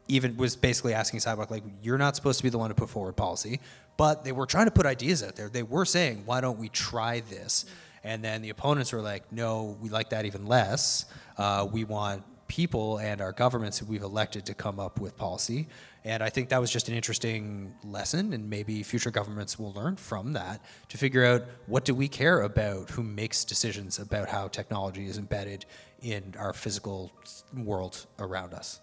even was basically asking Sidewalk, like, you're not supposed to be the one to put forward policy, but they were trying to put ideas out there. They were saying, why don't we try this? And then the opponents were like, no, we like that even less. We want people and our governments who we've elected to come up with policy. And I think that was just an interesting lesson, and maybe future governments will learn from that to figure out, what do we care about, who makes decisions about how technology is embedded in our physical world around us.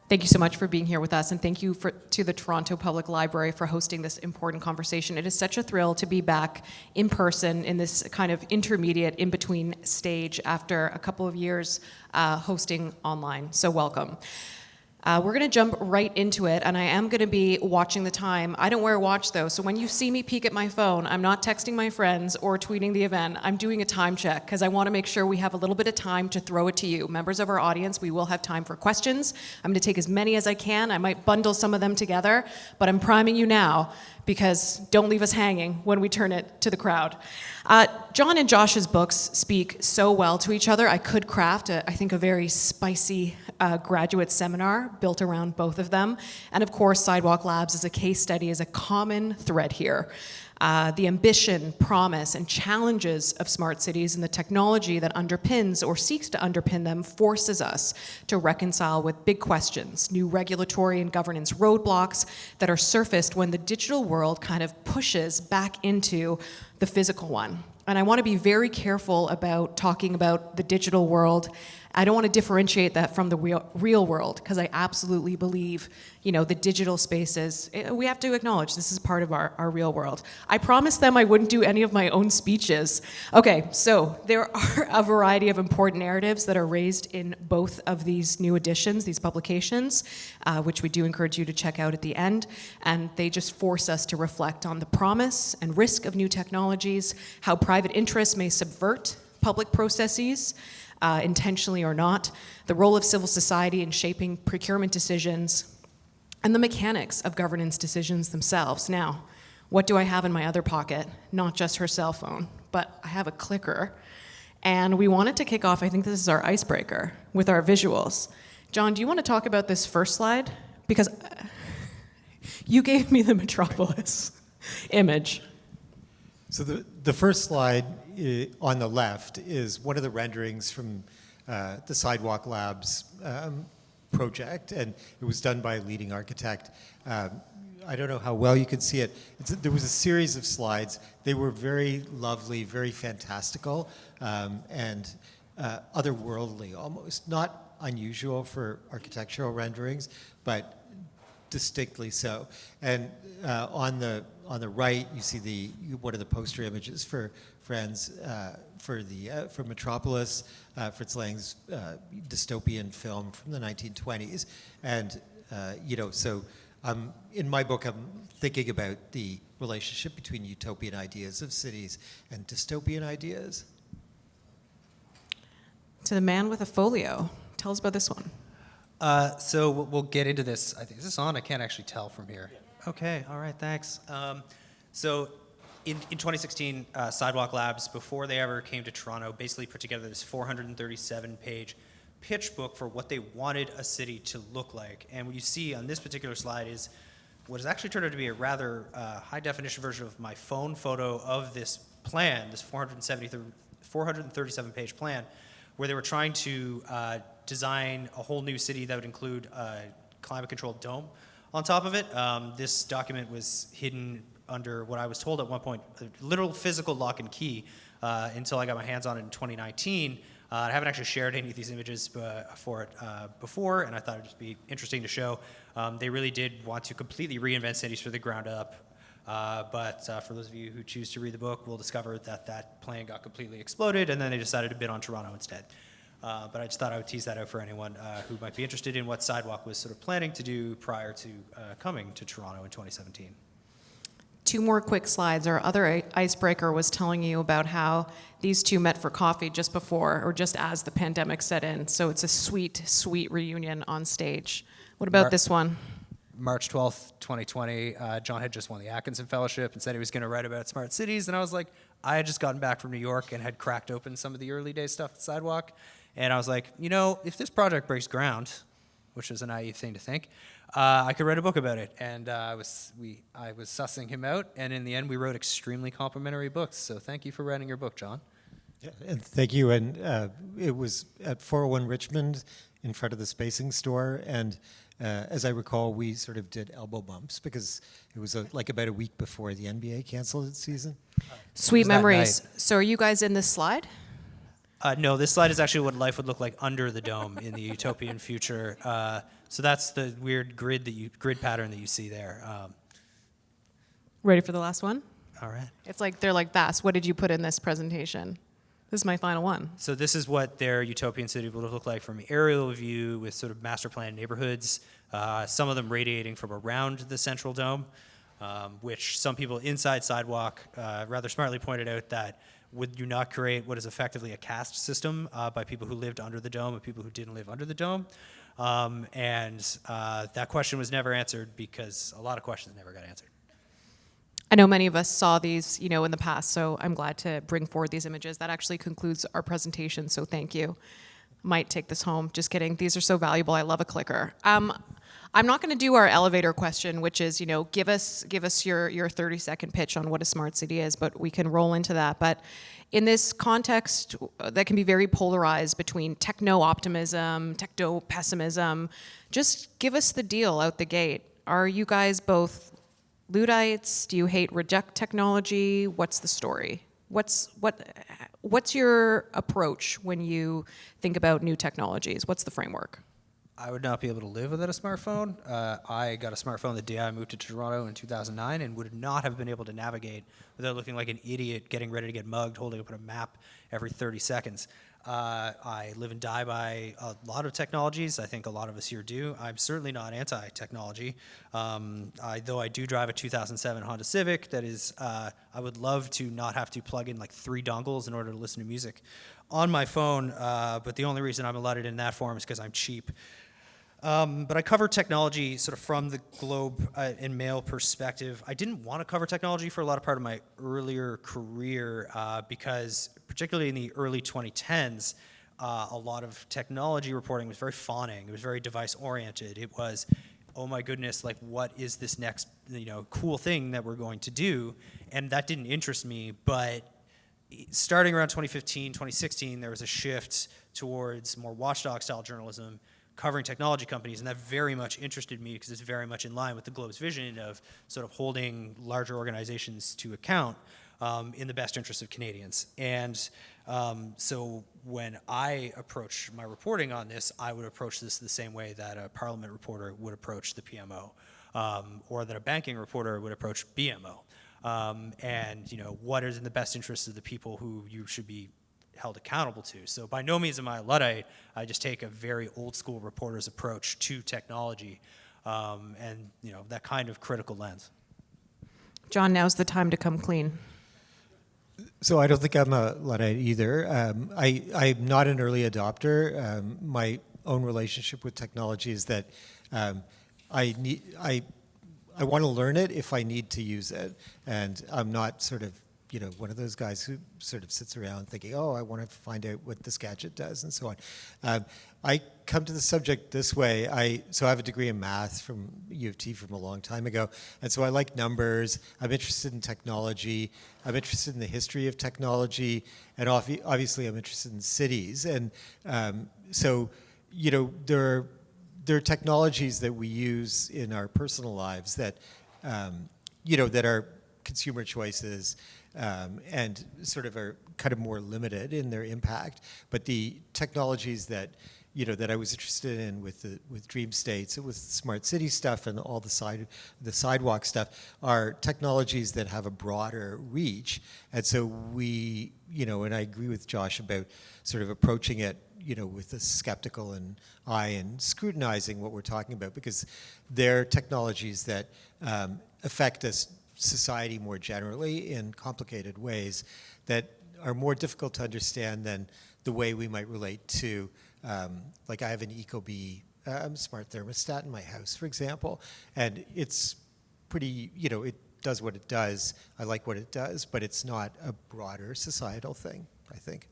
Thank you so much for being here with us, and thank you to the Toronto Public Library for hosting this important conversation. It is such a thrill to be back in person in this kind of intermediate, in-between stage after a couple of years hosting online. So welcome. We're going to jump right into it, and I am going to be watching the time. I don't wear a watch, though, so when you see me peek at my phone, I'm not texting my friends or tweeting the event. I'm doing a time check, because I want to make sure we have a little bit of time to throw it to you. Members of our audience, we will have time for questions. I'm going to take as many as I can. I might bundle some of them together, but I'm priming you now, because don't leave us hanging when we turn it to the crowd. John and Josh's books speak so well to each other. I could craft, I think, a very spicy graduate seminar built around both of them. And of course, Sidewalk Labs as a case study is a common thread here. The ambition, promise, and challenges of smart cities and the technology that underpins or seeks to underpin them forces us to reconcile with big questions, new regulatory and governance roadblocks that are surfaced when the digital world kind of pushes back into the physical one. And I want to be very careful about talking about the digital world. I don't want to differentiate that from the real world, because I absolutely believe, the digital spaces, we have to acknowledge this is part of our real world. I promised them I wouldn't do any of my own speeches. Okay, so there are a variety of important narratives that are raised in both of these new editions, these publications, which we do encourage you to check out at the end. And they just force us to reflect on the promise and risk of new technologies, how private interests may subvert public processes, intentionally or not, the role of civil society in shaping procurement decisions, and the mechanics of governance decisions themselves. Now, what do I have in my other pocket? Not just her cell phone, but I have a clicker. And we wanted to kick off, I think this is our icebreaker, with our visuals. John, do you want to talk about this first slide? Because you gave me the Metropolis image. So the first slide on the left is one of the renderings from the Sidewalk Labs project, and it was done by a leading architect. I don't know how well you could see it. There was a series of slides. They were very lovely, very fantastical, and otherworldly almost. Not unusual for architectural renderings, but distinctly so. And on the right, you see one of the poster images for Friends for Metropolis, Fritz Lang's dystopian film from the 1920s, and so in my book I'm thinking about the relationship between utopian ideas of cities and dystopian ideas. To the man with a folio, tell us about this one. So we'll get into this. I think, is this on? I can't actually tell from here. Yeah. Okay, all right, thanks. So in 2016, Sidewalk Labs, before they ever came to Toronto, basically put together this 437-page pitch book for what they wanted a city to look like. And what you see on this particular slide is what has actually turned out to be a rather high-definition version of my phone photo of this plan, this 437-page plan, where they were trying to design a whole new city that would include a climate-controlled dome on top of it. This document was hidden under what I was told at one point, a literal physical lock and key, until I got my hands on it in 2019. I haven't actually shared any of these images for it before, and I thought it'd just be interesting to show. They really did want to completely reinvent cities from the ground up, but for those of you who choose to read the book, we'll discover that that plan got completely exploded, and then they decided to bid on Toronto instead. But I just thought I would tease that out for anyone who might be interested in what Sidewalk was sort of planning to do prior to coming to Toronto in 2017. 2 more quick slides. Our other icebreaker was telling you about how these two met for coffee just before or just as the pandemic set in. So it's a sweet, sweet reunion on stage. What about this one? March 12th, 2020, John had just won the Atkinson Fellowship and said he was going to write about smart cities. And I was like, I had just gotten back from New York and had cracked open some of the early day stuff at Sidewalk. And I was like, if this project breaks ground, which is a naive thing to think, I could write a book about it. And I was sussing him out. And in the end, we wrote extremely complimentary books. So thank you for writing your book, John. Yeah, and thank you. And it was at 401 Richmond in front of the spacing store. And as I recall, we sort of did elbow bumps because it was like about a week before the NBA canceled its season. Sweet memories. So are you guys in this slide? No, this slide is actually what life would look like under the dome in the utopian future. So that's the weird grid pattern that you see there. Ready for the last one? All right. It's like, they're like, Vass, what did you put in this presentation? This is my final one. So this is what their utopian city would look like from an aerial view with sort of master planned neighborhoods, some of them radiating from around the central dome, which some people inside Sidewalk rather smartly pointed out that would you not create what is effectively a caste system by people who lived under the dome and people who didn't live under the dome? And that question was never answered because a lot of questions never got answered. I know many of us saw these, in the past, so I'm glad to bring forward these images. That actually concludes our presentation, so thank you. Might take this home. Just kidding. These are so valuable. I love a clicker. I'm not going to do our elevator question, which is, give us your 30-second pitch on what a smart city is, but we can roll into that. But in this context that can be very polarized between techno-optimism, techno-pessimism, just give us the deal out the gate. Are you guys both Luddites? Do you reject technology? What's the story? What's your approach when you think about new technologies? What's the framework? I would not be able to live without a smartphone. I got a smartphone the day I moved to Toronto in 2009 and would not have been able to navigate without looking like an idiot getting ready to get mugged, holding up a map every 30 seconds. I live and die by a lot of technologies. I think a lot of us here do. I'm certainly not anti-technology. Though I do drive a 2007 Honda Civic that is, I would love to not have to plug in like 3 dongles in order to listen to music on my phone, but the only reason I'm allowed it in that form is because I'm cheap. But I cover technology sort of from the globe and mail perspective. I didn't want to cover technology for a lot of part of my earlier career because particularly in the early 2010s, a lot of technology reporting was very fawning. It was very device oriented. It was, oh my goodness, like what is this next cool thing that we're going to do? And that didn't interest me, but starting around 2015, 2016, there was a shift towards more watchdog style journalism covering technology companies, and that very much interested me because it's very much in line with the Globe's vision of sort of holding larger organizations to account in the best interest of Canadians. And so when I approach my reporting on this, I would approach this the same way that a Parliament reporter would approach the PMO, or that a banking reporter would approach BMO. And what is in the best interest of the people who you should be held accountable to. So by no means am I a Luddite. I just take a very old school reporter's approach to technology, and that kind of critical lens. John, now's the time to come clean. So I don't think I'm a Luddite either. I'm not an early adopter. My own relationship with technology is that I want to learn it if I need to use it, and I'm not sort of one of those guys who sort of sits around thinking, oh, I want to find out what this gadget does and so on. I come to the subject this way. I have a degree in math from U of T from a long time ago, and so I like numbers. I'm interested in technology. I'm interested in the history of technology, and obviously I'm interested in cities. And so there are technologies that we use in our personal lives that that are consumer choices. And sort of are kind of more limited in their impact, but the technologies that that I was interested in with Dream States, with smart city stuff, and all the sidewalk stuff are technologies that have a broader reach, and so we and I agree with Josh about sort of approaching it with a skeptical eye and scrutinizing what we're talking about because they're technologies that affect us society more generally in complicated ways that are more difficult to understand than the way we might relate to, like I have an Ecobee smart thermostat in my house, for example, and it's pretty, it does what it does. I like what it does, but it's not a broader societal thing, I think.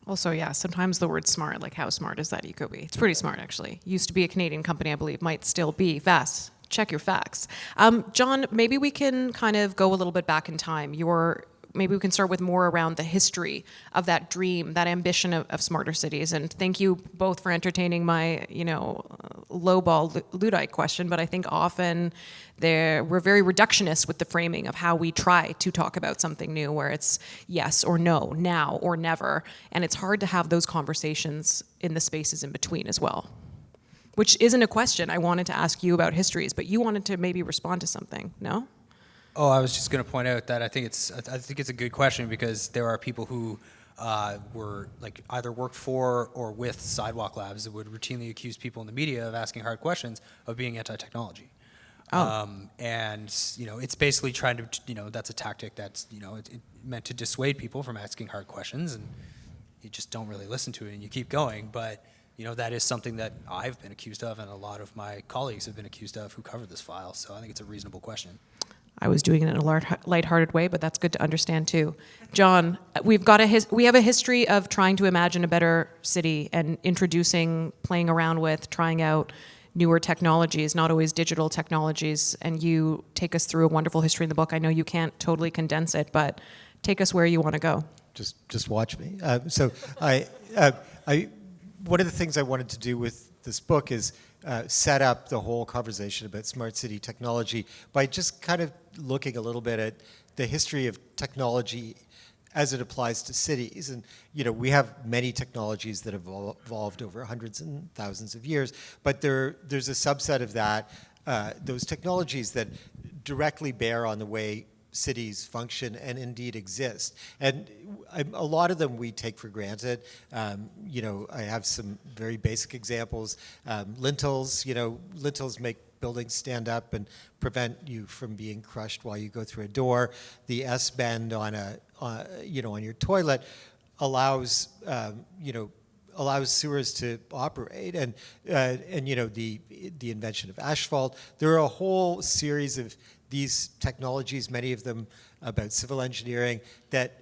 Also, yeah, sometimes the word smart, like how smart is that Ecobee? It's pretty smart, actually. Used to be a Canadian company, I believe, might still be. Vass, check your facts. John, maybe we can kind of go a little bit back in time. Maybe we can start with more around the history of that dream, that ambition of smarter cities. And thank you both for entertaining my, lowball Luddite question. But I think often we're very reductionist with the framing of how we try to talk about something new, where it's yes or no, now or never. And it's hard to have those conversations in the spaces in between as well. Which isn't a question I wanted to ask you about histories, but you wanted to maybe respond to something, no? Oh, I was just going to point out that I think it's a good question, because there are people who were either worked for or with Sidewalk Labs that would routinely accuse people in the media of asking hard questions of being anti-technology. Oh. And it's basically trying to that's a tactic that's it meant to dissuade people from asking hard questions, and you just don't really listen to it and you keep going. But that is something that I've been accused of, and a lot of my colleagues have been accused of who covered this file. So I think it's a reasonable question. I was doing it in a lighthearted way, but that's good to understand too. John, we have a history of trying to imagine a better city and introducing, playing around with, trying out newer technologies, not always digital technologies. And you take us through a wonderful history in the book. I know you can't totally condense it, but take us where you want to go. Just watch me. So one of the things I wanted to do with this book is set up the whole conversation about smart city technology by just kind of looking a little bit at the history of technology as it applies to cities. And we have many technologies that have evolved over hundreds and thousands of years, but there's a subset of that, those technologies that directly bear on the way cities function and indeed exist. And a lot of them we take for granted. I have some very basic examples. Lintels, lintels make buildings stand up and prevent you from being crushed while you go through a door. The S-bend on your toilet allows sewers to operate, and the invention of asphalt. There are a whole series of these technologies, many of them about civil engineering, that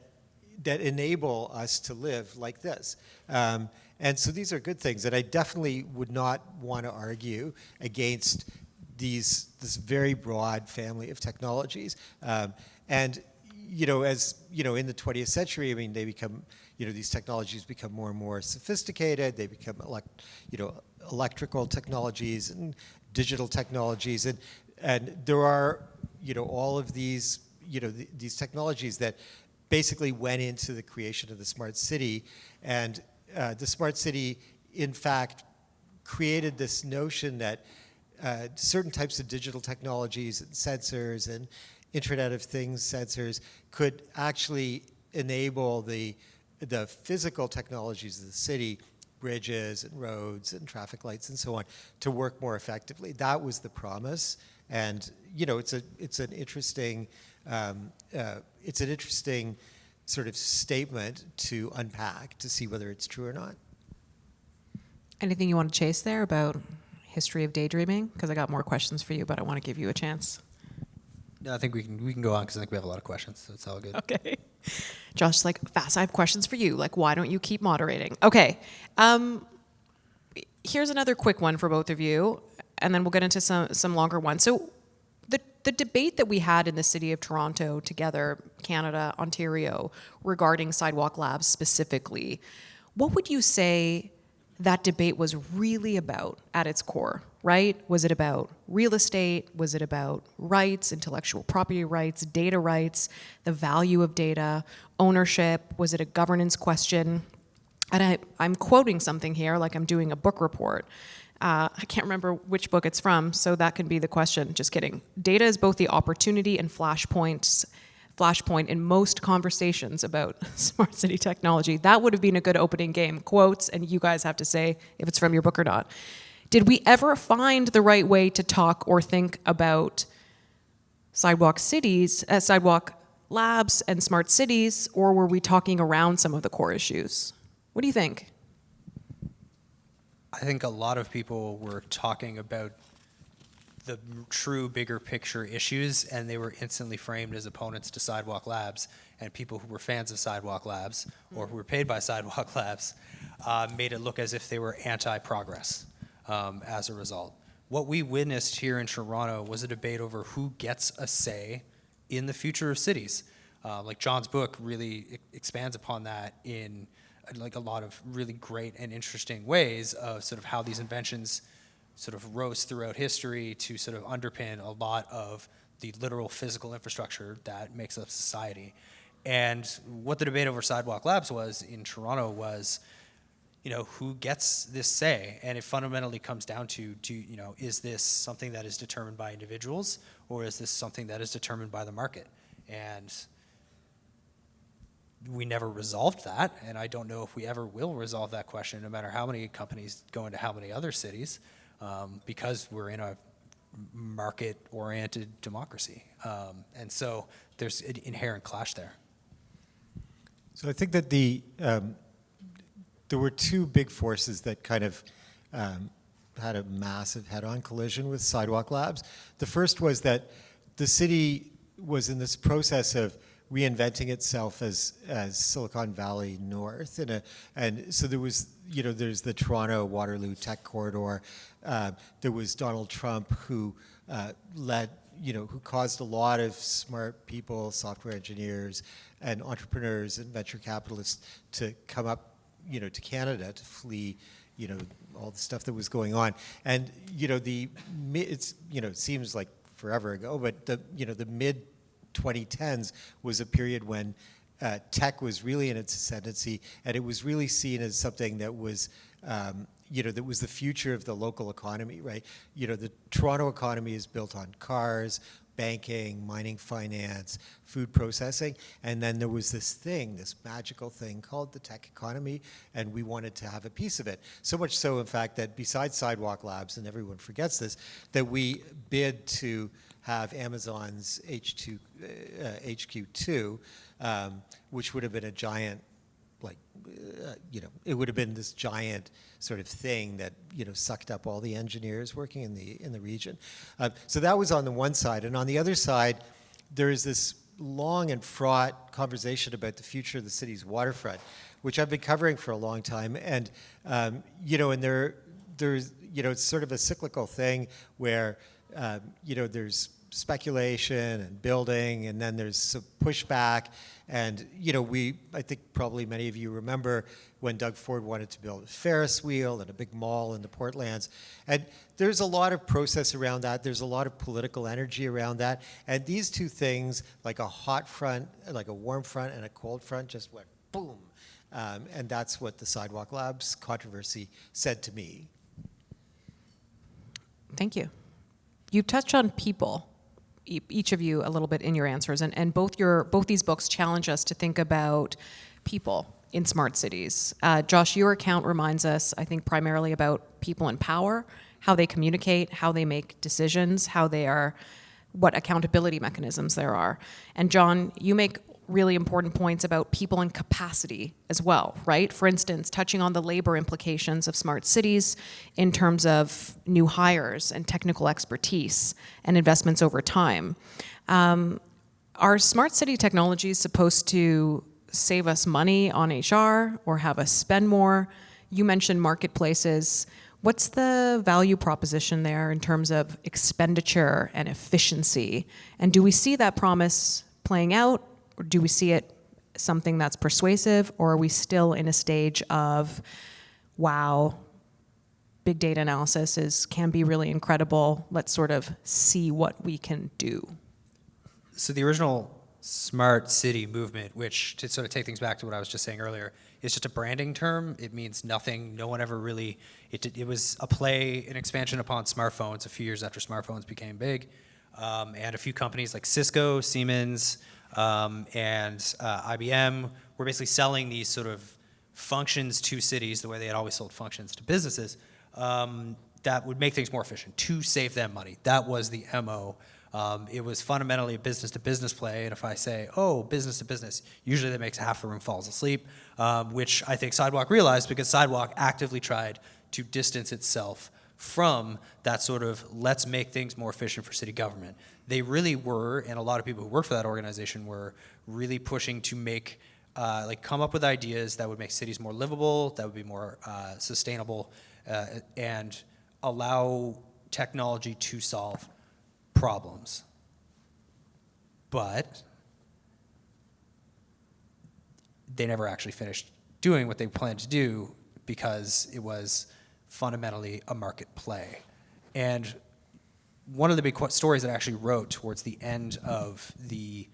enable us to live like this. And so these are good things, and I definitely would not want to argue against this very broad family of technologies. And as in the 20th century, they become, these technologies become more and more sophisticated. They become electrical technologies and digital technologies, and there are all of these these technologies that basically went into the creation of the smart city. And the smart city, in fact, created this notion that certain types of digital technologies and sensors and Internet of Things sensors could actually enable the physical technologies of the city, bridges and roads and traffic lights and so on, to work more effectively. That was the promise, and it's an interesting sort of statement to unpack to see whether it's true or not. Anything you want to chase there about history of daydreaming? Because I got more questions for you, but I want to give you a chance. No, I think we can go on, because I think we have a lot of questions, so it's all good. Okay. Josh's like, Vass, I have questions for you. Like, why don't you keep moderating? Okay. Here's another quick one for both of you, and then we'll get into some longer ones. So the debate that we had in the city of Toronto together, Canada, Ontario, regarding Sidewalk Labs specifically, what would you say that debate was really about at its core, right? Was it about real estate? Was it about rights, intellectual property rights, data rights, the value of data, ownership? Was it a governance question? And I'm quoting something here, like I'm doing a book report. I can't remember which book it's from, so that can be the question. Just kidding. Data is both the opportunity and flashpoint in most conversations about smart city technology. That would have been a good opening game. Quotes, and you guys have to say if it's from your book or not. Did we ever find the right way to talk or think about Sidewalk Labs and smart cities, or were we talking around some of the core issues? What do you think? I think a lot of people were talking about the true bigger picture issues, and they were instantly framed as opponents to Sidewalk Labs, and people who were fans of Sidewalk Labs or who were paid by Sidewalk Labs made it look as if they were anti-progress as a result. What we witnessed here in Toronto was a debate over who gets a say in the future of cities. Like John's book really expands upon that in like a lot of really great and interesting ways of sort of how these inventions sort of rose throughout history to sort of underpin a lot of the literal physical infrastructure that makes up society. And what the debate over Sidewalk Labs was in Toronto was, who gets this say? And it fundamentally comes down to, is this something that is determined by individuals, or is this something that is determined by the market? And we never resolved that, and I don't know if we ever will resolve that question, no matter how many companies go into how many other cities, because we're in a market-oriented democracy. And so there's an inherent clash there. So I think that there were two big forces that kind of had a massive head-on collision with Sidewalk Labs. The first was that the city was in this process of reinventing itself as Silicon Valley North, and so there was, there's the Toronto Waterloo Tech Corridor. There was Donald Trump who who caused a lot of smart people, software engineers, and entrepreneurs and venture capitalists to come up, to Canada to flee, all the stuff that was going on. And it seems like forever ago, but the mid 2010s was a period when tech was really in its ascendancy, and it was really seen as something that was, that was the future of the local economy, right? The Toronto economy is built on cars, banking, mining finance, food processing, and then there was this magical thing called the tech economy, and we wanted to have a piece of it. So much so, in fact, that besides Sidewalk Labs, and everyone forgets this, that we bid to have Amazon's HQ2, which would have been a giant, it would have been this giant sort of thing that sucked up all the engineers working in the region. So that was on the one side, and on the other side, there is this long and fraught conversation about the future of the city's waterfront, which I've been covering for a long time, and and there's it's sort of a cyclical thing where there's speculation and building, and then there's some pushback. And I think probably many of you remember when Doug Ford wanted to build a Ferris wheel and a big mall in the Portlands. And there's a lot of process around that. There's a lot of political energy around that. And these two things, like a hot front, like a warm front and a cold front, just went boom. And that's what the Sidewalk Labs controversy said to me. Thank you. You touched on people, each of you a little bit in your answers, and both these books challenge us to think about people in smart cities. Josh, your account reminds us, I think, primarily about people in power, how they communicate, how they make decisions, what accountability mechanisms there are. And John, you make really important points about people and capacity as well, right? For instance, touching on the labor implications of smart cities in terms of new hires and technical expertise and investments over time. Are smart city technologies supposed to save us money on HR or have us spend more? You mentioned marketplaces. What's the value proposition there in terms of expenditure and efficiency? And do we see that promise playing out? Or do we see it something that's persuasive, or are we still in a stage of, wow, big data analysis can be really incredible, let's sort of see what we can do? So the original smart city movement, which, to sort of take things back to what I was just saying earlier, is just a branding term. It means nothing. No one ever really, it was an expansion upon smartphones a few years after smartphones became big. And a few companies like Cisco, Siemens, and IBM were basically selling these sort of functions to cities the way they had always sold functions to businesses that would make things more efficient, to save them money. That was the MO It was fundamentally a business-to-business play, and if I say, oh, business-to-business, usually that makes half the room falls asleep, which I think Sidewalk realized because Sidewalk actively tried to distance itself from that sort of let's make things more efficient for city government. They really were, and a lot of people who work for that organization were really pushing to make, come up with ideas that would make cities more livable, that would be more sustainable, and allow technology to solve problems. But they never actually finished doing what they planned to do because it was fundamentally a market play. And one of the big stories that I actually wrote towards the end of the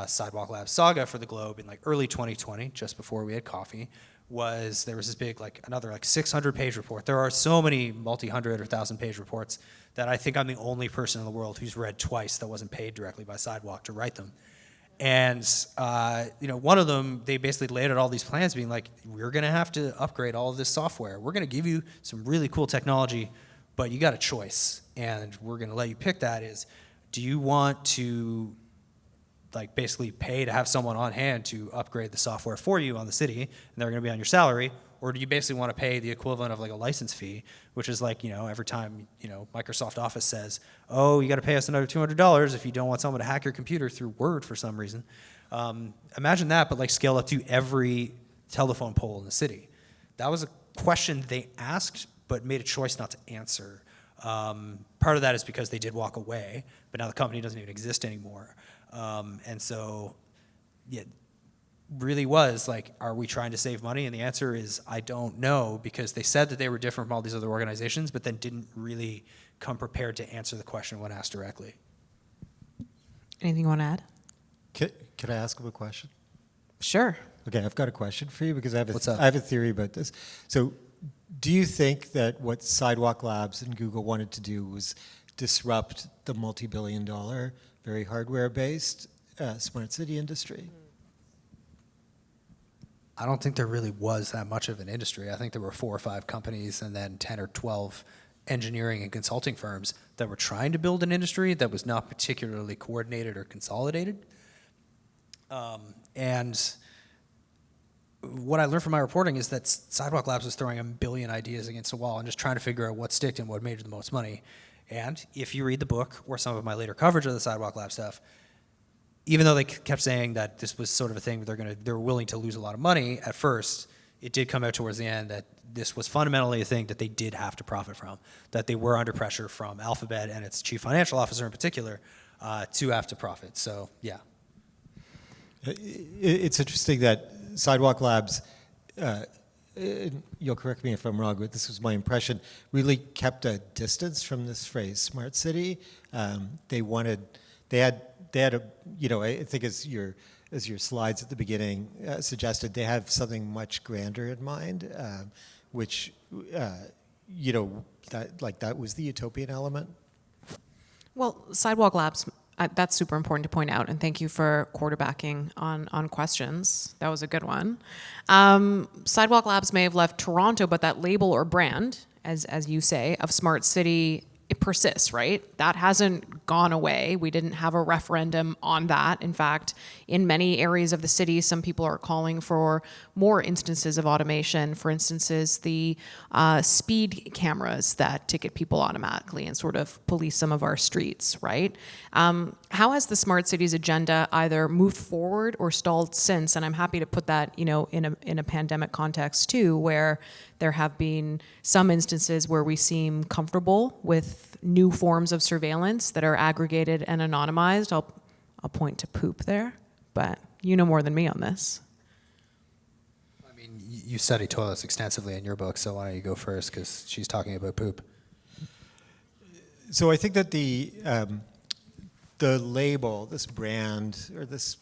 Sidewalk Labs saga for the Globe in early 2020, just before we had coffee, was there was this big another 600-page report. There are so many multi-hundred or 1,000-page reports that I think I'm the only person in the world who's read twice that wasn't paid directly by Sidewalk to write them. And one of them, they basically laid out all these plans being we're going to have to upgrade all of this software. We're going to give you some really cool technology, but you got a choice. And we're going to let you pick that is, do you want to basically pay to have someone on hand to upgrade the software for you on the city, and they're going to be on your salary, or do you basically want to pay the equivalent of a license fee, which is every time Microsoft Office says, oh, you got to pay us another $200 if you don't want someone to hack your computer through Word for some reason. Imagine that, but scale up to every telephone pole in the city. That was a question they asked, but made a choice not to answer. Part of that is because they did walk away, but now the company doesn't even exist anymore. And so, yeah, really was are we trying to save money? And the answer is, I don't know, because they said that they were different from all these other organizations, but then didn't really come prepared to answer the question when asked directly. Anything you want to add? Could I ask him a question? Sure. Okay, I've got a question for you because What's up? I have a theory about this. So do you think that what Sidewalk Labs and Google wanted to do was disrupt the multi-billion-dollar, very hardware-based smart city industry? I don't think there really was that much of an industry. I think there were 4 or 5 companies and then 10 or 12 engineering and consulting firms that were trying to build an industry that was not particularly coordinated or consolidated. And what I learned from my reporting is that Sidewalk Labs was throwing a billion ideas against the wall and just trying to figure out what sticked and what made the most money. And if you read the book or some of my later coverage of the Sidewalk Lab stuff, even though they kept saying that this was sort of a thing where they were willing to lose a lot of money at first, it did come out towards the end that this was fundamentally a thing that they did have to profit from, that they were under pressure from Alphabet and its chief financial officer in particular to have to profit. So, yeah. It's interesting that Sidewalk Labs, you'll correct me if I'm wrong, but this was my impression, really kept a distance from this phrase, smart city. They had a, I think as your slides at the beginning suggested, they have something much grander in mind, which, that was the utopian element. Well, Sidewalk Labs, that's super important to point out, and thank you for quarterbacking on questions. That was a good one. Sidewalk Labs may have left Toronto, but that label or brand, as you say, of smart city, it persists, right? That hasn't gone away. We didn't have a referendum on that. In fact, in many areas of the city, some people are calling for more instances of automation. For instance, the speed cameras that ticket people automatically and sort of police some of our streets, right? How has the smart cities agenda either moved forward or stalled since? And I'm happy to put that, in a pandemic context too, where there have been some instances where we seem comfortable with new forms of surveillance that are aggregated and anonymized. I'll point to poop there, but you know more than me on this. I mean, you study toilets extensively in your book, so why don't you go first, because she's talking about poop. So I think that the label, this brand, or this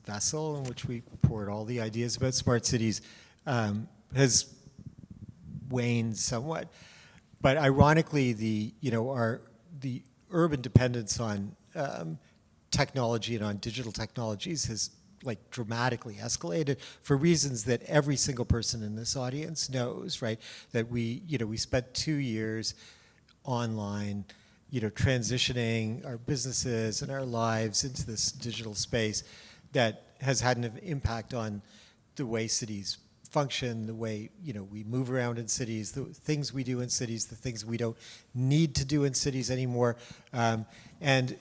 vessel in which we poured all the ideas about smart cities has waned somewhat. But ironically, the urban dependence on technology and on digital technologies has dramatically escalated for reasons that every single person in this audience knows, right? That we spent 2 years online, transitioning our businesses and our lives into this digital space that has had an impact on the way cities function, the way we move around in cities, the things we do in cities, the things we don't need to do in cities anymore, and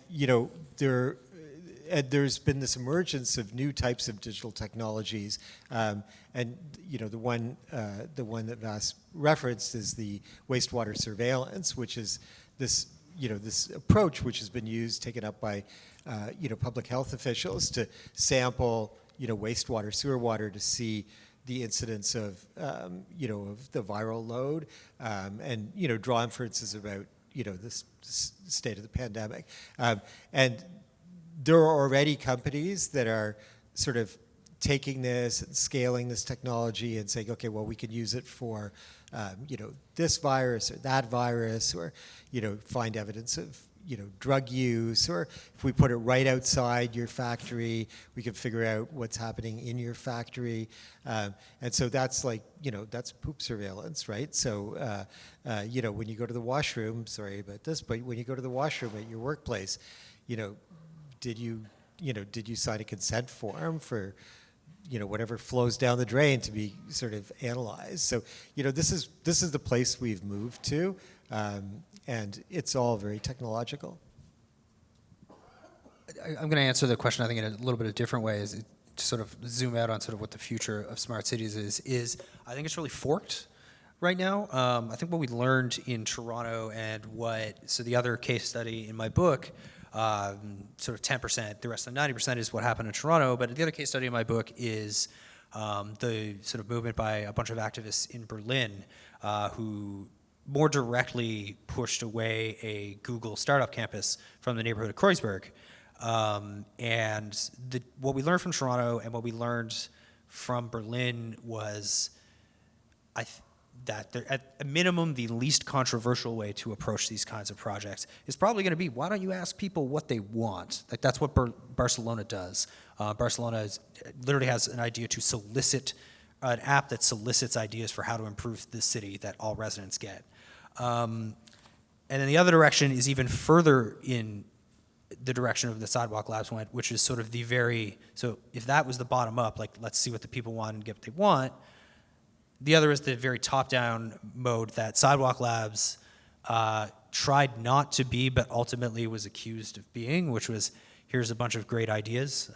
there's been this emergence of new types of digital technologies, and the one that Vass referenced is the wastewater surveillance, which is this this approach which has been taken up by public health officials to sample wastewater, sewer water to see the incidence of of the viral load, and draw inferences about this state of the pandemic, and there are already companies that are sort of taking this and scaling this technology and saying, okay, well, we can use it for, this virus or that virus, or, find evidence of, drug use, or if we put it right outside your factory, we can figure out what's happening in your factory. And so that's like, that's poop surveillance, right? So, when you go to the washroom, sorry about this, but when you go to the washroom at your workplace, did you sign a consent form for, whatever flows down the drain to be sort of analyzed? So, this is the place we've moved to, and it's all very technological. I'm going to answer the question, I think, in a little bit of a different way, is to sort of zoom out on sort of what the future of smart cities is I think it's really forked right now. I think what we learned in Toronto and so the other case study in my book, sort of 10%, the rest of the 90% is what happened in Toronto, but the other case study in my book is the sort of movement by a bunch of activists in Berlin who more directly pushed away a Google startup campus from the neighborhood of Kreuzberg. And what we learned from Toronto and what we learned from Berlin was that at a minimum, the least controversial way to approach these kinds of projects is probably going to be, why don't you ask people what they want? Like, that's what Barcelona does. Barcelona literally has an idea to solicit, an app that solicits ideas for how to improve the city that all residents get. And then the other direction is even further in the direction of the Sidewalk Labs went, which is sort of so if that was the bottom up, like, let's see what the people want and get what they want, the other is the very top-down mode that Sidewalk Labs tried not to be, but ultimately was accused of being, which was, here's a bunch of great ideas.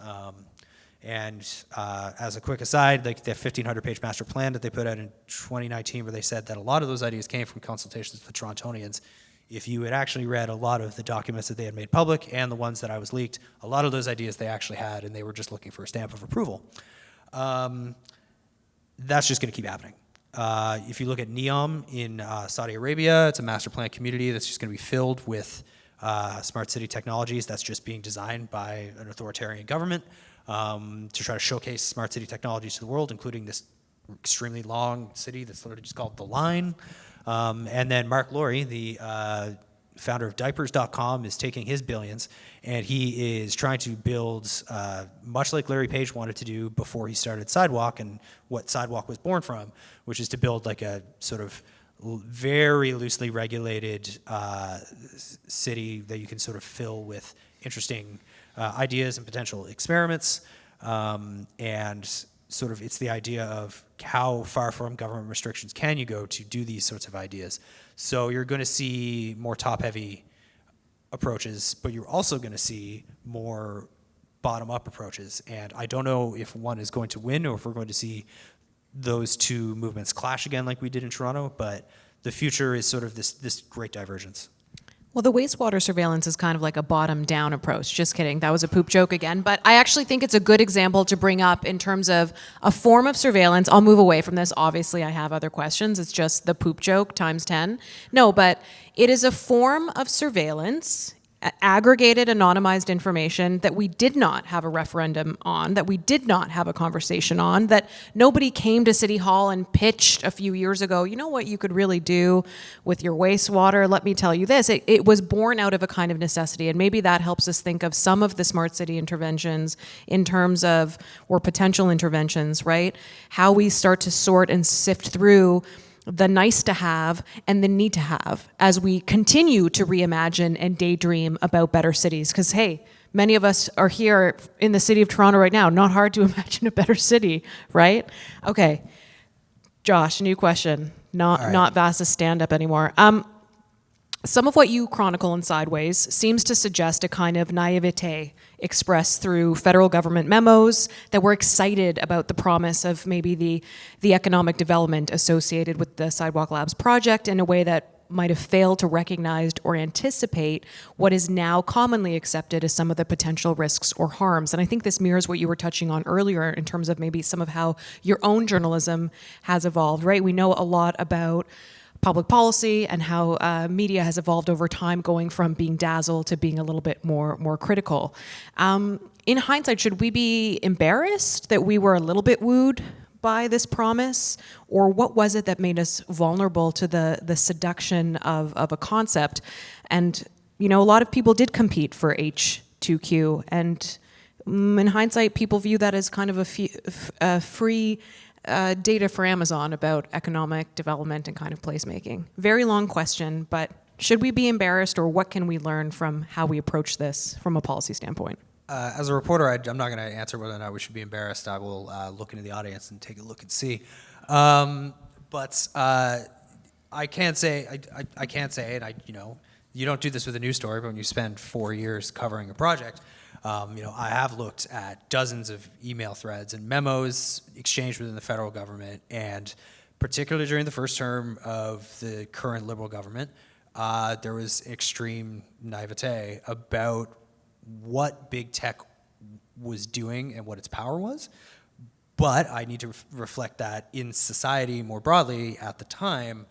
And as a quick aside, like the 1,500-page master plan that they put out in 2019, where they said that a lot of those ideas came from consultations with the Torontonians. If you had actually read a lot of the documents that they had made public and the ones that I was leaked, a lot of those ideas they actually had, and they were just looking for a stamp of approval. That's just going to keep happening. If you look at NEOM in Saudi Arabia, it's a master plan community that's just going to be filled with smart city technologies that's just being designed by an authoritarian government to try to showcase smart city technologies to the world, including this extremely long city that's literally just called The Line. And then Mark Laurie, the founder of diapers.com, is taking his billions, and he is trying to build, much like Larry Page wanted to do before he started Sidewalk, and what Sidewalk was born from, which is to build like a sort of very loosely regulated city that you can sort of fill with interesting ideas and potential experiments, and sort of it's the idea of how far from government restrictions can you go to do these sorts of ideas. So you're going to see more top-heavy approaches, but you're also going to see more bottom-up approaches. And I don't know if one is going to win or if we're going to see those two movements clash again like we did in Toronto, but the future is sort of this great divergence. Well, the wastewater surveillance is kind of like a bottom-down approach. Just kidding. That was a poop joke again. But I actually think it's a good example to bring up in terms of a form of surveillance. I'll move away from this. Obviously, I have other questions. It's just the poop joke times 10. No, but it is a form of surveillance, aggregated, anonymized information that we did not have a referendum on, that we did not have a conversation on, that nobody came to City Hall and pitched a few years ago, you know what you could really do with your wastewater? Let me tell you this. It was born out of a kind of necessity, and maybe that helps us think of some of the smart city interventions in terms of, or potential interventions, right? How we start to sort and sift through the nice to have and the need to have as we continue to reimagine and daydream about better cities. Because, hey, many of us are here in the city of Toronto right now. Not hard to imagine a better city, right? Okay. Josh, new question. Not Vass's stand-up anymore. Some of what you chronicle in Sideways seems to suggest a kind of naivete expressed through federal government memos that we're excited about the promise of maybe the economic development associated with the Sidewalk Labs project in a way that might have failed to recognize or anticipate what is now commonly accepted as some of the potential risks or harms. And I think this mirrors what you were touching on earlier in terms of maybe some of how your own journalism has evolved, right? We know a lot about public policy and how media has evolved over time, going from being dazzled to being a little bit more critical. In hindsight, should we be embarrassed that we were a little bit wooed by this promise? Or what was it that made us vulnerable to the seduction of a concept? And, you know, a lot of people did compete for H2Q, and in hindsight, people view that as kind of a free data for Amazon about economic development and kind of placemaking. Very long question, but should we be embarrassed, or what can we learn from how we approach this from a policy standpoint? As a reporter, I'm not going to answer whether or not we should be embarrassed. I will look into the audience and take a look and see. But I can't say, and you don't do this with a news story, but when you spend 4 years covering a project, I have looked at dozens of email threads and memos exchanged within the federal government, and particularly during the first term of the current Liberal government, there was extreme naivete about what big tech was doing and what its power was. But I need to reflect that in society more broadly at the time,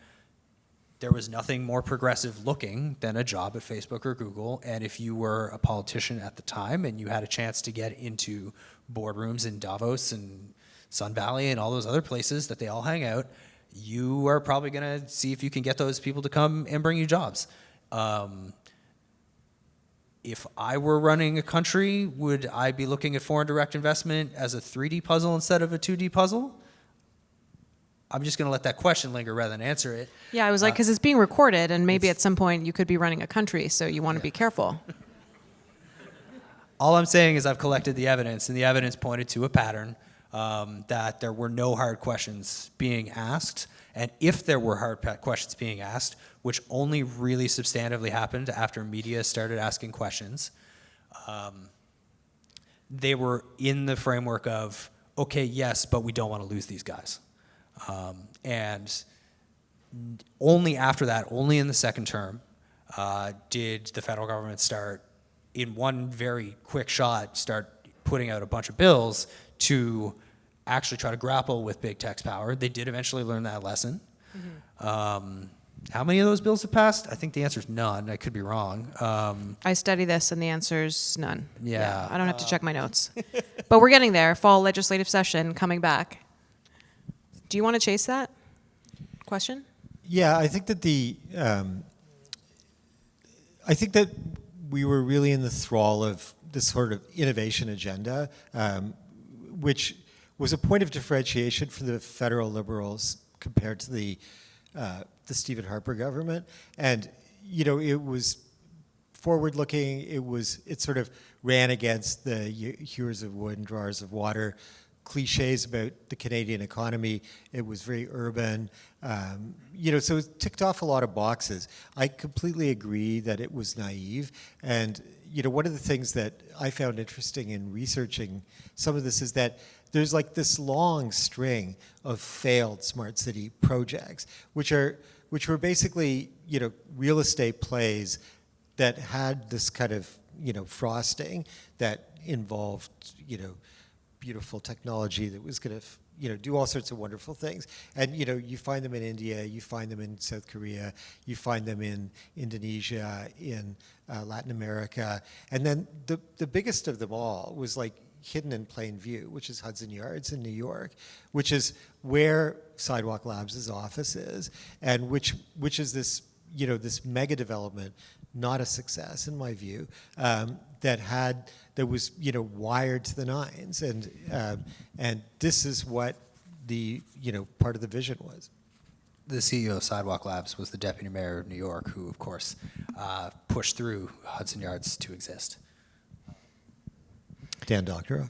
there was nothing more progressive looking than a job at Facebook or Google. And if you were a politician at the time and you had a chance to get into boardrooms in Davos and Sun Valley and all those other places that they all hang out, you are probably going to see if you can get those people to come and bring you jobs. If I were running a country, would I be looking at foreign direct investment as a 3D puzzle instead of a 2D puzzle? I'm just going to let that question linger rather than answer it. Yeah, I was like, because it's being recorded, and maybe at some point you could be running a country, so you want to be careful. All I'm saying is I've collected the evidence, and the evidence pointed to a pattern that there were no hard questions being asked. And if there were hard questions being asked, which only really substantively happened after media started asking questions, they were in the framework of, okay, yes, but we don't want to lose these guys. And only after that, only in the second term, did the federal government start, in one very quick shot, start putting out a bunch of bills to actually try to grapple with big tech's power. They did eventually learn that lesson. Mm-hmm. How many of those bills have passed? I think the answer is none. I could be wrong. I study this, and the answer's none. Yeah. I don't have to check my notes. But we're getting there. Fall legislative session coming back. Do you want to chase that question? Yeah, I think that we were really in the thrall of this sort of innovation agenda, which was a point of differentiation for the federal Liberals compared to the Stephen Harper government. And, you know, it was forward-looking. It sort of ran against the hewers of wood and drawers of water cliches about the Canadian economy. It was very urban, so it ticked off a lot of boxes. I completely agree that it was naive. And, one of the things that I found interesting in researching some of this is that there's like this long string of failed smart city projects, which were basically, real estate plays that had this kind of, frosting that involved, beautiful technology that was going to, do all sorts of wonderful things. And, you find them in India, you find them in South Korea, you find them in Indonesia, in Latin America. And then the biggest of them all was like hidden in plain view, which is Hudson Yards in New York, which is where Sidewalk Labs' office is, and which is this, this mega development, not a success in my view, that was wired to the nines, and this is what the part of the vision was. The CEO of Sidewalk Labs was the deputy mayor of New York, who, of course, pushed through Hudson Yards to exist. Dan Doctorow.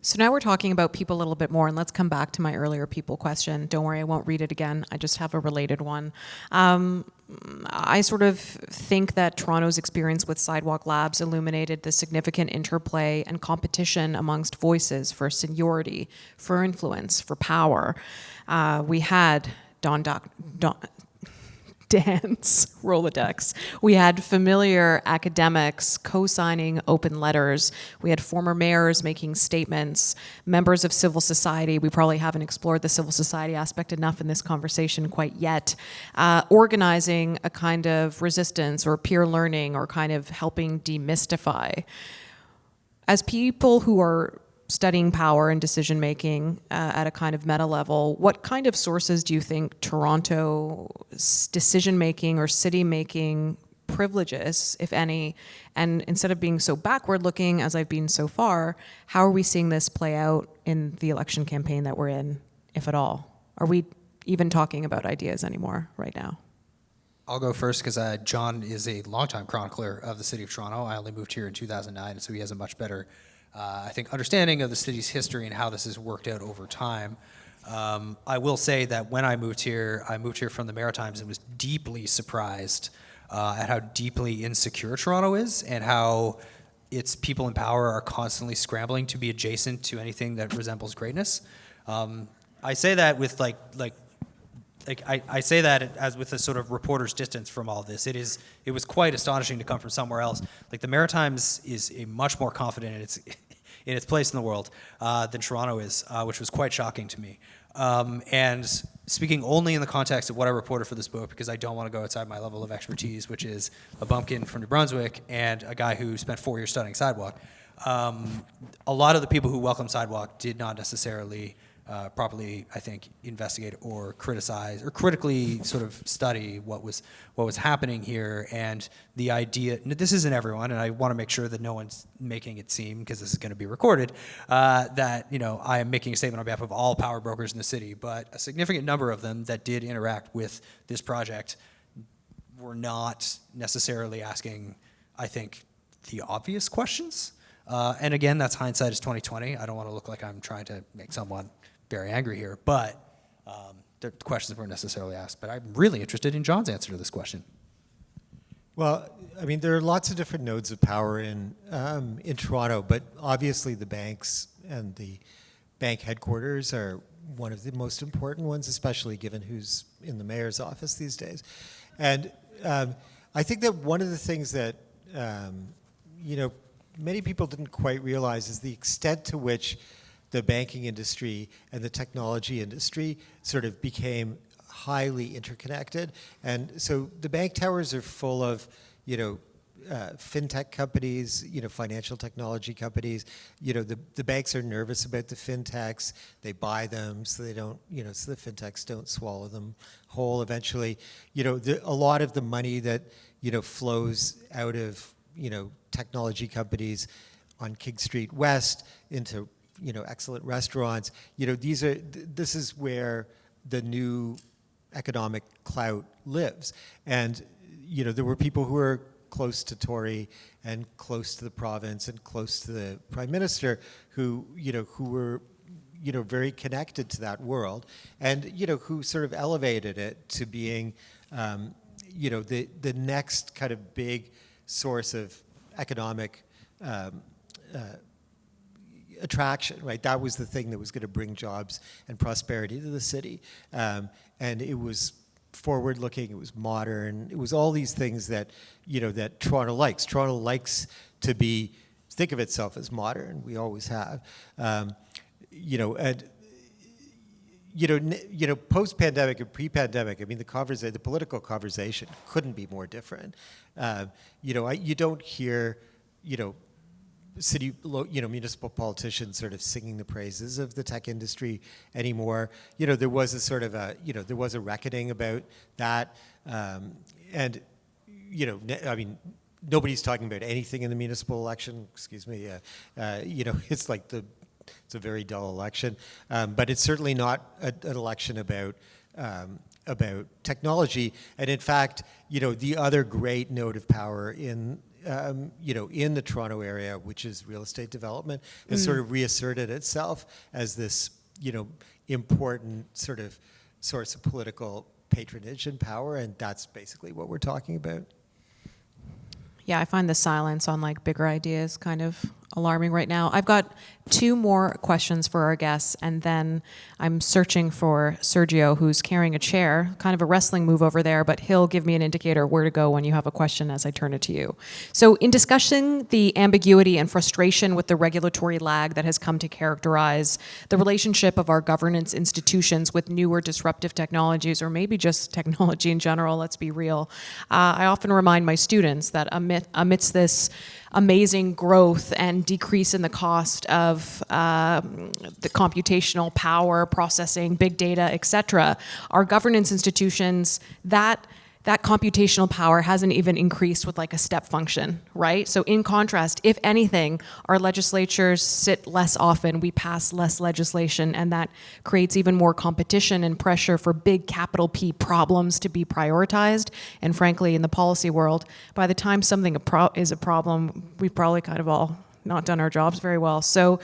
So now we're talking about people a little bit more, and let's come back to my earlier people question. Don't worry, I won't read it again. I just have a related one. I sort of think that Toronto's experience with Sidewalk Labs illuminated the significant interplay and competition amongst voices for seniority, for influence, for power. We had Dan's Rolodex. We had familiar academics co-signing open letters. We had former mayors making statements, members of civil society. We probably haven't explored the civil society aspect enough in this conversation quite yet. Organizing a kind of resistance or peer learning or kind of helping demystify. As people who are studying power and decision making at a kind of meta level, what kind of sources do you think Toronto's decision making or city making privileges, if any? And instead of being so backward looking as I've been so far, how are we seeing this play out in the election campaign that we're in, if at all? Are we even talking about ideas anymore right now? I'll go first because John is a longtime chronicler of the city of Toronto. I only moved here in 2009, and so he has a much better I think, understanding of the city's history and how this has worked out over time. I will say that when I moved here from the Maritimes and was deeply surprised at how deeply insecure Toronto is and how its people in power are constantly scrambling to be adjacent to anything that resembles greatness. I say that with I say that as with a sort of reporter's distance from all this. It was quite astonishing to come from somewhere else. Like the Maritimes is a much more confident in its place in the world than Toronto is, which was quite shocking to me. And speaking only in the context of what I reported for this book, because I don't want to go outside my level of expertise, which is a bumpkin from New Brunswick and a guy who spent 4 years studying Sidewalk. A lot of the people who welcomed Sidewalk did not necessarily properly, I think, investigate or criticize or critically sort of study what was happening here. And the idea, this isn't everyone, and I want to make sure that no one's making it seem, because this is going to be recorded, that I am making a statement on behalf of all power brokers in the city, but a significant number of them that did interact with this project were not necessarily asking, I think, the obvious questions. And again, that's hindsight is 2020. I don't want to look like I'm trying to make someone very angry here, but the questions weren't necessarily asked. But I'm really interested in John's answer to this question. Well, I mean, there are lots of different nodes of power in Toronto, but obviously the banks and the bank headquarters are one of the most important ones, especially given who's in the mayor's office these days. And I think that one of the things that many people didn't quite realize is the extent to which the banking industry and the technology industry sort of became highly interconnected. And so the bank towers are full of, fintech companies, financial technology companies. The banks are nervous about the fintechs. They buy them so they don't, so the fintechs don't swallow them whole eventually. A lot of the money that, flows out of, technology companies on King Street West into excellent restaurants. This is where the new economic clout lives. And there were people who were close to Tory and close to the province and close to the prime minister who were very connected to that world, and who sort of elevated it to being the next kind of big source of economic attraction, right? That was the thing that was going to bring jobs and prosperity to the city. And it was forward-looking, it was modern, it was all these things that, that Toronto likes. Toronto likes to think of itself as modern. We always have. And, post-pandemic and pre-pandemic, I mean, the political conversation couldn't be more different. You don't hear, municipal politicians sort of singing the praises of the tech industry anymore. There was a sort of there was a reckoning about that. And, I mean, nobody's talking about anything in the municipal election, excuse me. It's like it's a very dull election. But it's certainly not an election about about technology. And in fact, the other great node of power in in the Toronto area, which is real estate development, has sort of reasserted itself as this, important sort of source of political patronage and power, and that's basically what we're talking about. Yeah, I find the silence on like bigger ideas kind of alarming right now. I've got 2 more questions for our guests, and then I'm searching for Sergio, who's carrying a chair, kind of a wrestling move over there, but he'll give me an indicator where to go when you have a question as I turn it to you. So in discussing the ambiguity and frustration with the regulatory lag that has come to characterize the relationship of our governance institutions with newer disruptive technologies, or maybe just technology in general, let's be real, I often remind my students that amidst this amazing growth and decrease in the cost of the computational power, processing, big data, et cetera, our governance institutions, that computational power hasn't even increased with like a step function, right? So in contrast, if anything, our legislatures sit less often, we pass less legislation, and that creates even more competition and pressure for big capital P problems to be prioritized. And frankly, in the policy world, by the time something is a problem, we've probably kind of all not done our jobs very well. So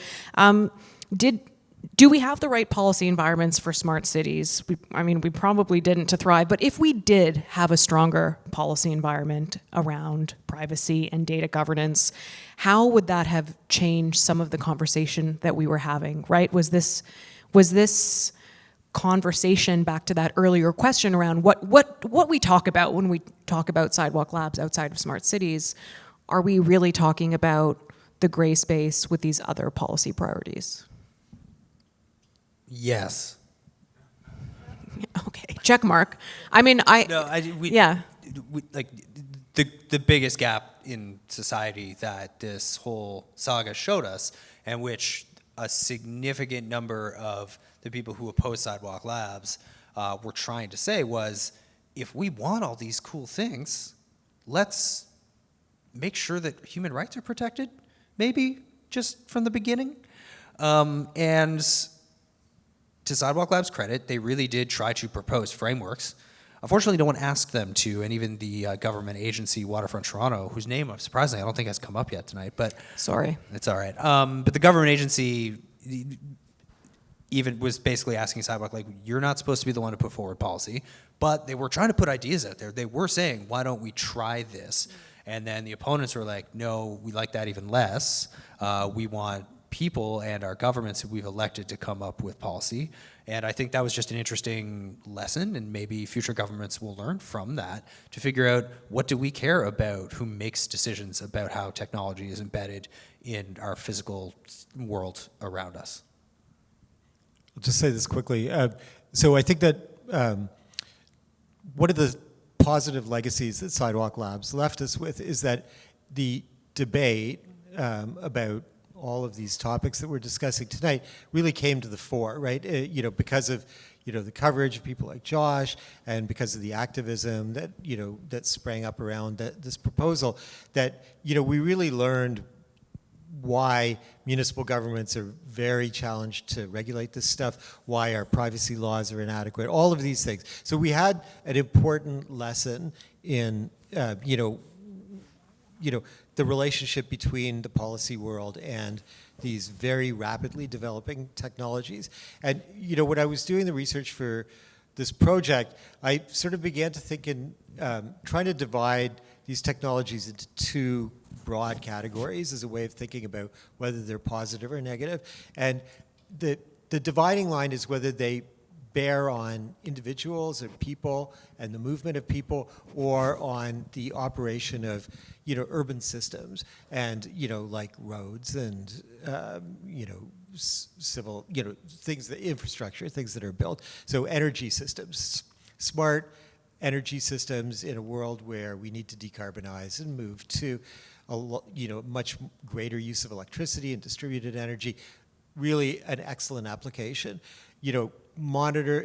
do we have the right policy environments for smart cities? We probably didn't to thrive, but if we did have a stronger policy environment around privacy and data governance, how would that have changed some of the conversation that we were having, right? Was this conversation, back to that earlier question around what we talk about when we talk about Sidewalk Labs outside of smart cities, are we really talking about the gray space with these other policy priorities? Yes. Okay, check mark. Yeah. Like the biggest gap in society that this whole saga showed us, and which a significant number of the people who oppose Sidewalk Labs were trying to say was, if we want all these cool things, let's make sure that human rights are protected, maybe just from the beginning. And to Sidewalk Labs' credit, they really did try to propose frameworks. Unfortunately, no one asked them to, and even the government agency, Waterfront Toronto, whose name, surprisingly, I don't think has come up yet tonight, but Sorry. it's all right. But the government agency even was basically asking Sidewalk, like, you're not supposed to be the one to put forward policy, but they were trying to put ideas out there. They were saying, why don't we try this? And then the opponents were like, no, we like that even less. We want people and our governments who we've elected to come up with policy. And I think that was just an interesting lesson, and maybe future governments will learn from that to figure out, what do we care about, who makes decisions about how technology is embedded in our physical world around us. I'll just say this quickly. So I think that one of the positive legacies that Sidewalk Labs left us with is that the debate about all of these topics that we're discussing tonight really came to the fore, right? Because of the coverage of people like Josh, and because of the activism that that sprang up around this proposal, that we really learned why municipal governments are very challenged to regulate this stuff, why our privacy laws are inadequate, all of these things. So we had an important lesson in the relationship between the policy world and these very rapidly developing technologies. And when I was doing the research for this project, I sort of began to think in trying to divide these technologies into 2 broad categories as a way of thinking about whether they're positive or negative. And the dividing line is whether they bear on individuals and people and the movement of people, or on the operation of urban systems and like roads and civil things, that infrastructure, things that are built. So energy systems, smart energy systems in a world where we need to decarbonize and move to a much greater use of electricity and distributed energy. Really an excellent application. Monitor,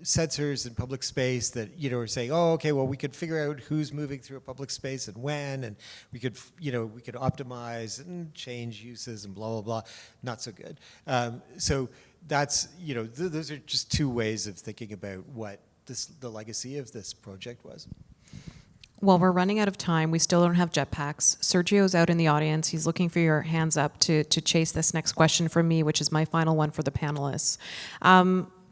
sensors in public space that, are saying, oh, okay, well, we could figure out who's moving through a public space and when, and we could optimize and change uses and blah, blah, blah. Not so good. So that's, those are just 2 ways of thinking about what the legacy of this project was. Well, we're running out of time. We still don't have jetpacks. Sergio's out in the audience. He's looking for your hands up to chase this next question from me, which is my final one for the panelists.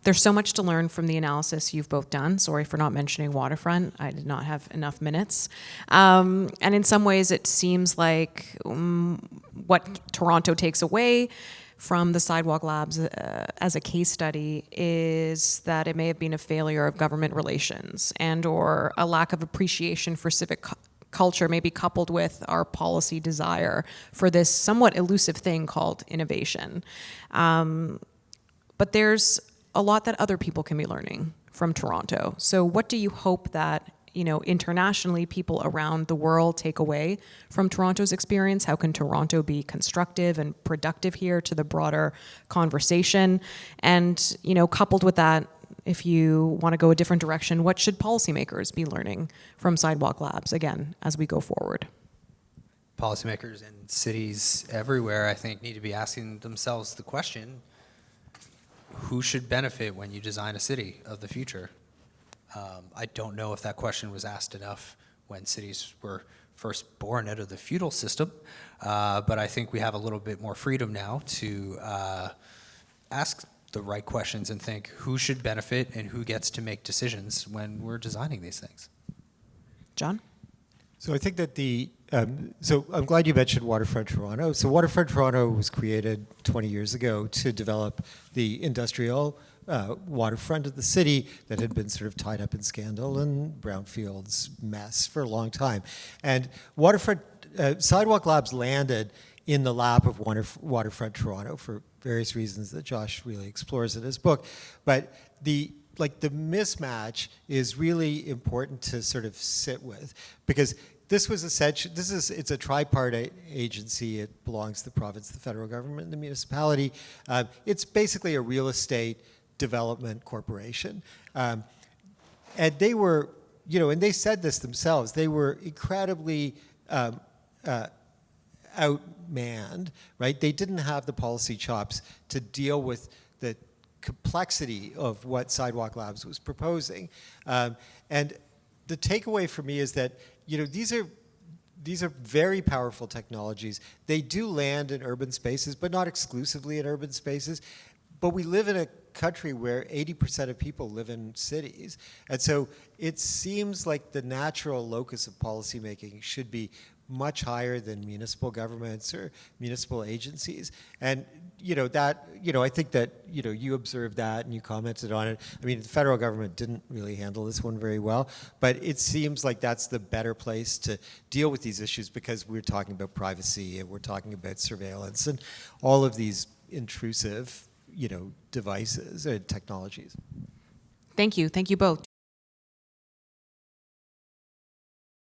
There's so much to learn from the analysis you've both done. Sorry for not mentioning waterfront. I did not have enough minutes. And in some ways, it seems like what Toronto takes away from the Sidewalk Labs as a case study is that it may have been a failure of government relations and or a lack of appreciation for civic culture, maybe coupled with our policy desire for this somewhat elusive thing called innovation. But there's a lot that other people can be learning from Toronto. So what do you hope that internationally, people around the world take away from Toronto's experience? How can Toronto be constructive and productive here to the broader conversation? And, coupled with that, if you want to go a different direction, what should policymakers be learning from Sidewalk Labs, again, as we go forward? Policymakers in cities everywhere, I think, need to be asking themselves the question, who should benefit when you design a city of the future? I don't know if that question was asked enough when cities were first born out of the feudal system, but I think we have a little bit more freedom now to ask the right questions and think who should benefit and who gets to make decisions when we're designing these things. John? So I think that so I'm glad you mentioned Waterfront Toronto. So Waterfront Toronto was created 20 years ago to develop the industrial waterfront of the city that had been sort of tied up in scandal and brownfields mess for a long time. And Sidewalk Labs landed in the lap of Waterfront Toronto for various reasons that Josh really explores in his book. But the mismatch is really important to sort of sit with, because this was it's a tripartite agency. It belongs to the province, the federal government, and the municipality. It's basically a real estate development corporation. And they were, and they said this themselves, they were incredibly outmanned, right? They didn't have the policy chops to deal with the complexity of what Sidewalk Labs was proposing. And the takeaway for me is that, these are very powerful technologies. They do land in urban spaces, but not exclusively in urban spaces. But we live in a country where 80% of people live in cities. And so it seems like the natural locus of policymaking should be much higher than municipal governments or municipal agencies. And I think that you observed that and you commented on it. I mean, the federal government didn't really handle this one very well, but it seems like that's the better place to deal with these issues, because we're talking about privacy and we're talking about surveillance and all of these intrusive devices and technologies. Thank you both.